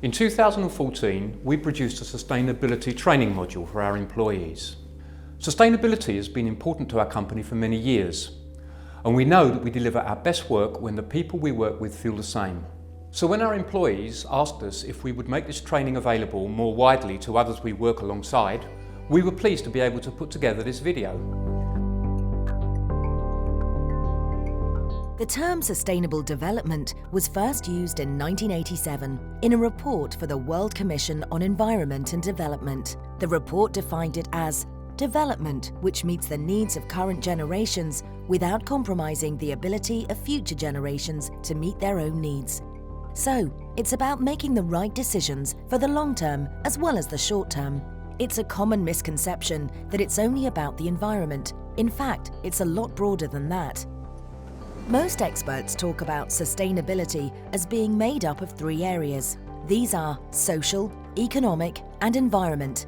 In 2014, we produced a sustainability training module for our employees. Sustainability has been important to our company for many years, and we know that we deliver our best work when the people we work with feel the same. So when our employees asked us if we would make this training available more widely to others we work alongside, we were pleased to be able to put together this video. The term sustainable development was first used in 1987 in a report for the World Commission on Environment and Development. The report defined it as development which meets the needs of current generations without compromising the ability of future generations to meet their own needs. So, it's about making the right decisions for the long term as well as the short term. It's a common misconception that it's only about the environment. In fact, it's a lot broader than that. Most experts talk about sustainability as being made up of three areas. These are social, economic, and environment.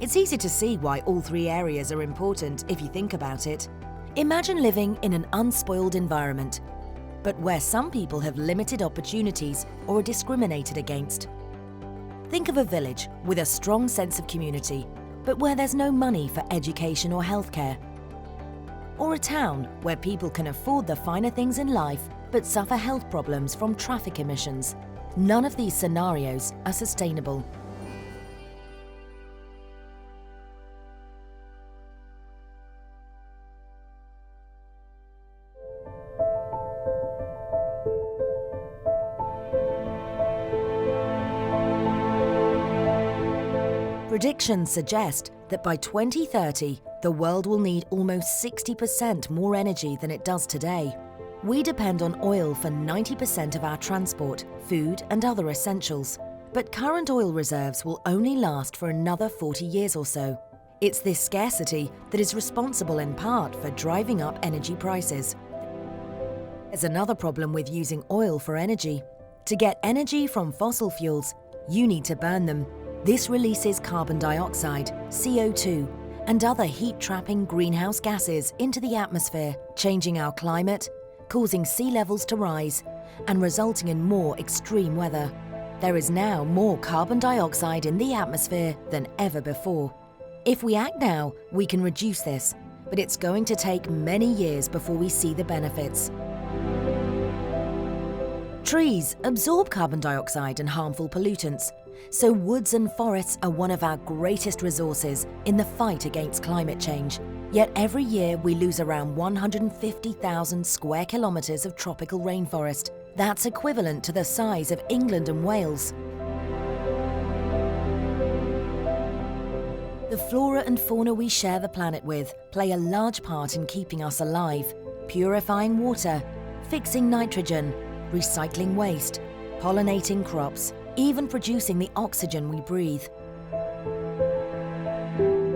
It's easy to see why all three areas are important if you think about it. Imagine living in an unspoiled environment, but where some people have limited opportunities or are discriminated against. Think of a village with a strong sense of community, but where there's no money for education or healthcare. Or a town where people can afford the finer things in life but suffer health problems from traffic emissions. None of these scenarios are sustainable. Predictions suggest that by 2030, the world will need almost 60% more energy than it does today. We depend on oil for 90% of our transport, food and other essentials. But current oil reserves will only last for another 40 years or so. It's this scarcity that is responsible in part for driving up energy prices. There's another problem with using oil for energy. To get energy from fossil fuels, you need to burn them. This releases carbon dioxide, CO2, and other heat-trapping greenhouse gases into the atmosphere, changing our climate, causing sea levels to rise, and resulting in more extreme weather. There is now more carbon dioxide in the atmosphere than ever before. If we act now, we can reduce this, but it's going to take many years before we see the benefits. Trees absorb carbon dioxide and harmful pollutants, so woods and forests are one of our greatest resources in the fight against climate change. Yet every year we lose around 150,000 square kilometres of tropical rainforest. That's equivalent to the size of England and Wales. The flora and fauna we share the planet with play a large part in keeping us alive, purifying water, fixing nitrogen, recycling waste, pollinating crops, even producing the oxygen we breathe.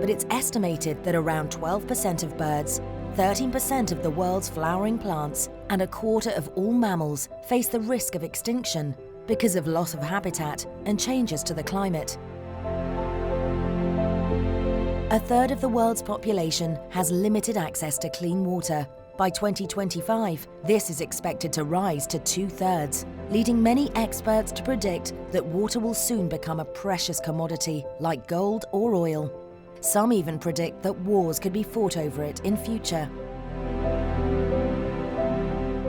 But it's estimated that around 12% of birds, 13% of the world's flowering plants, and a quarter of all mammals face the risk of extinction because of loss of habitat and changes to the climate. A third of the world's population has limited access to clean water. By 2025, this is expected to rise to 2/3, leading many experts to predict that water will soon become a precious commodity like gold or oil. Some even predict that wars could be fought over it in future.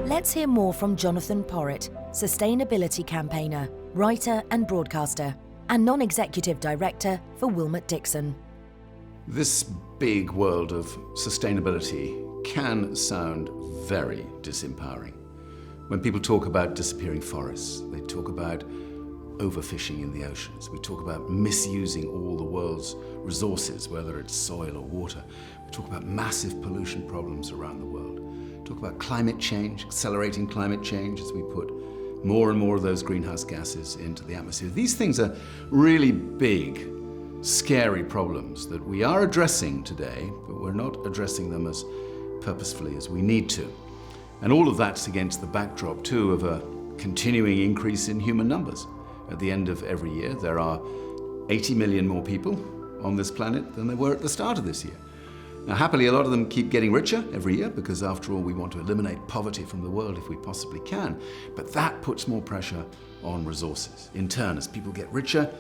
Let's hear more from Jonathan Porritt, sustainability campaigner, writer and broadcaster, and non-executive director for Willmott Dixon. This big world of sustainability can sound very disempowering. When people talk about disappearing forests, they talk about overfishing in the oceans. We talk about misusing all the world's resources, whether it's soil or water. We talk about massive pollution problems around the world. We talk about climate change, accelerating climate change as we put more and more of those greenhouse gases into the atmosphere. These things are really big, scary problems that we are addressing today, but we're not addressing them as purposefully as we need to. And all of that's against the backdrop too of a continuing increase in human numbers. At the end of every year, there are 80 million more people on this planet than there were at the start of this year. Now, happily, a lot of them keep getting richer every year because, after all, we want to eliminate poverty from the world if we possibly can. But that puts more pressure on resources. In turn, as people get richer,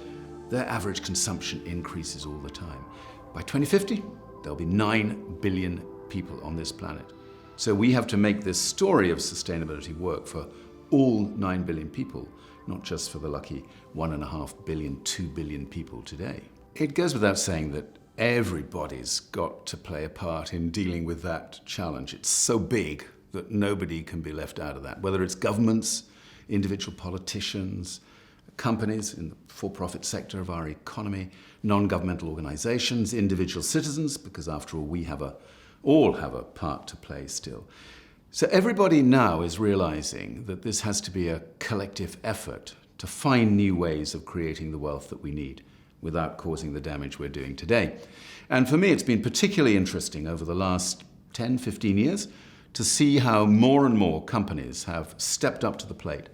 their average consumption increases all the time. By 2050, there'll be 9 billion people on this planet. So we have to make this story of sustainability work for all 9 billion people, not just for the lucky 1.5 billion, 2 billion people today. It goes without saying that everybody's got to play a part in dealing with that challenge. It's so big that nobody can be left out of that, whether it's governments, individual politicians, companies in the for-profit sector of our economy, non-governmental organizations, individual citizens, because after all, we all have a part to play still. So everybody now is realizing that this has to be a collective effort to find new ways of creating the wealth that we need without causing the damage we're doing today. And for me, it's been particularly interesting over the last 10, 15 years to see how more and more companies have stepped up to the plate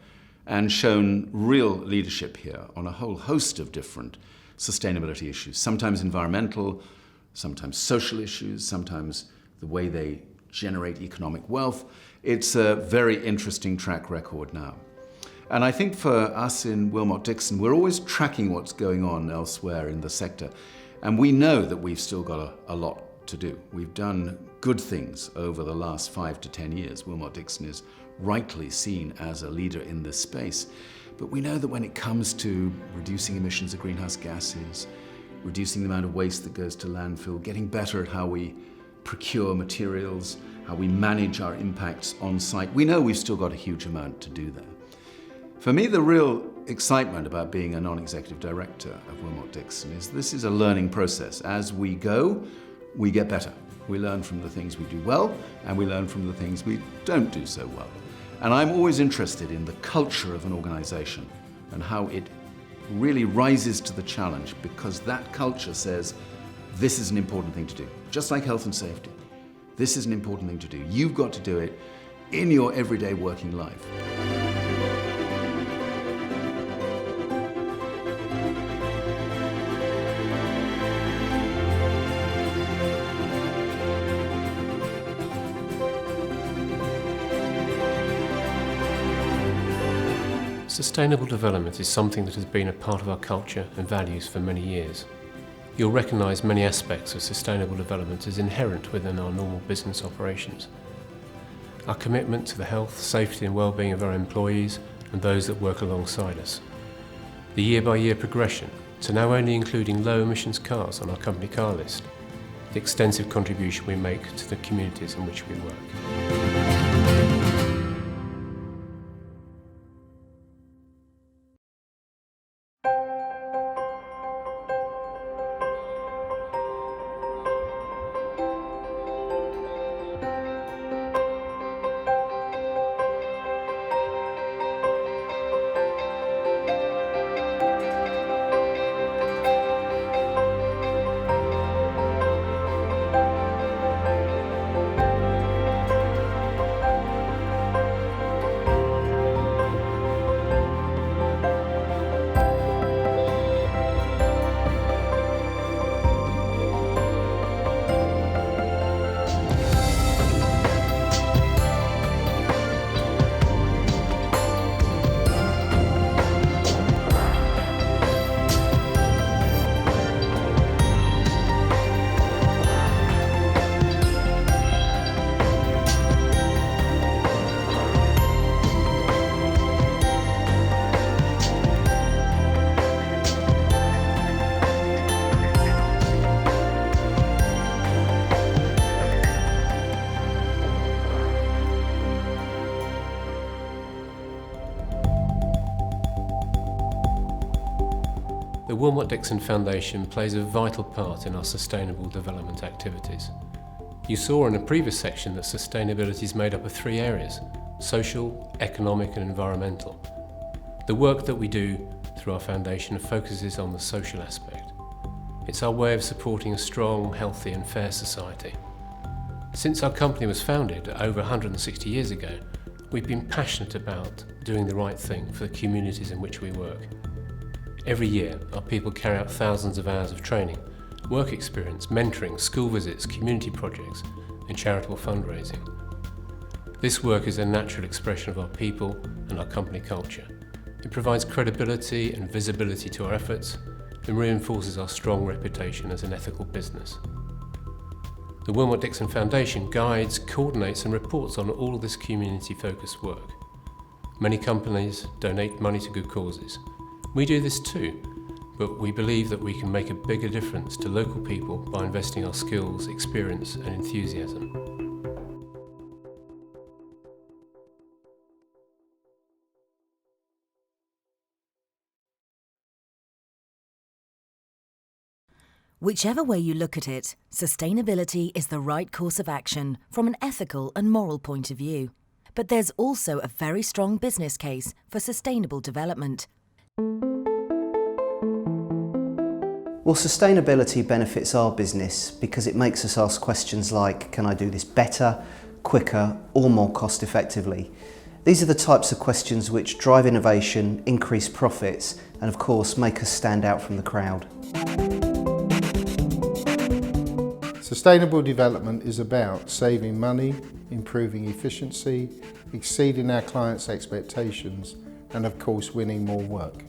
and shown real leadership here on a whole host of different sustainability issues, sometimes environmental, sometimes social issues, sometimes the way they generate economic wealth. It's a very interesting track record now. And I think for us in Willmott Dixon, we're always tracking what's going on elsewhere in the sector. And we know that we've still got a lot to do. We've done good things over the last 5 to 10 years. Willmott Dixon is rightly seen as a leader in this space. But we know that when it comes to reducing emissions of greenhouse gases, reducing the amount of waste that goes to landfill, getting better at how we procure materials, how we manage our impacts on site, we know we've still got a huge amount to do there. For me, the real excitement about being a non-executive director of Willmott Dixon is this is a learning process. As we go, we get better. We learn from the things we do well, and we learn from the things we don't do so well. And I'm always interested in the culture of an organization and how it really rises to the challenge, because that culture says, this is an important thing to do. Just like health and safety. This is an important thing to do. You've got to do it in your everyday working life. Sustainable development is something that has been a part of our culture and values for many years. You'll recognise many aspects of sustainable development as inherent within our normal business operations. Our commitment to the health, safety and well-being of our employees and those that work alongside us. The year-by-year progression to now only including low emissions cars on our company car list. The extensive contribution we make to the communities in which we work. The Willmott Dixon Foundation plays a vital part in our sustainable development activities. You saw in a previous section that sustainability is made up of 3 areas: social, economic and environmental. The work that we do through our foundation focuses on the social aspect. It's our way of supporting a strong, healthy and fair society. Since our company was founded over 160 years ago, we've been passionate about doing the right thing for the communities in which we work. Every year, our people carry out thousands of hours of training work experience, mentoring, school visits, community projects and charitable fundraising. This work is a natural expression of our people and our company culture. It provides credibility and visibility to our efforts and reinforces our strong reputation as an ethical business. The Willmott Dixon Foundation guides, coordinates and reports on all of this community-focused work. Many companies donate money to good causes. We do this too, but we believe that we can make a bigger difference to local people by investing our skills, experience and enthusiasm. Whichever way you look at it, sustainability is the right course of action from an ethical and moral point of view. But there's also a very strong business case for sustainable development. Well, sustainability benefits our business because it makes us ask questions like, can I do this better, quicker, or more cost effectively? These are the types of questions which drive innovation, increase profits, and of course make us stand out from the crowd. Sustainable development is about saving money, improving efficiency, exceeding our clients' expectations, and of course winning more work.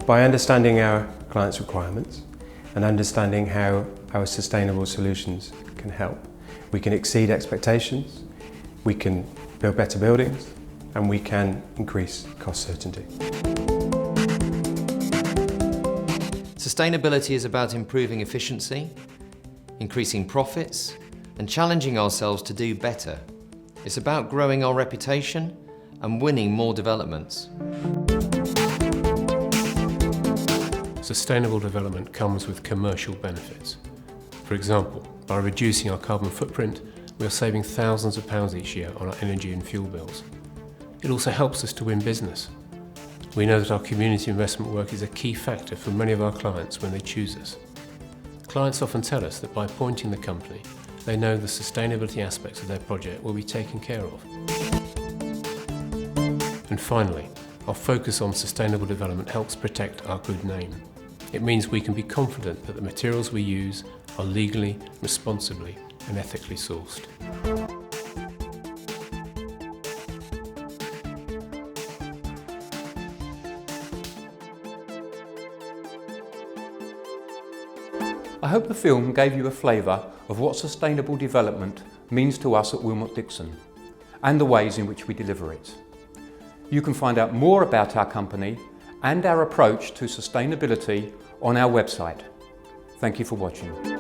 By understanding our clients' requirements and understanding how our sustainable solutions can help, we can exceed expectations, we can build better buildings, and we can increase cost certainty. Sustainability is about improving efficiency, increasing profits, and challenging ourselves to do better. It's about growing our reputation and winning more developments. Sustainable development comes with commercial benefits. For example, by reducing our carbon footprint, we are saving thousands of pounds each year on our energy and fuel bills. It also helps us to win business. We know that our community investment work is a key factor for many of our clients when they choose us. Clients often tell us that by appointing the company, they know the sustainability aspects of their project will be taken care of. And finally, our focus on sustainable development helps protect our good name. It means we can be confident that the materials we use are legally, responsibly and ethically sourced. I hope the film gave you a flavour of what sustainable development means to us at Willmott Dixon and the ways in which we deliver it. You can find out more about our company and our approach to sustainability on our website. Thank you for watching.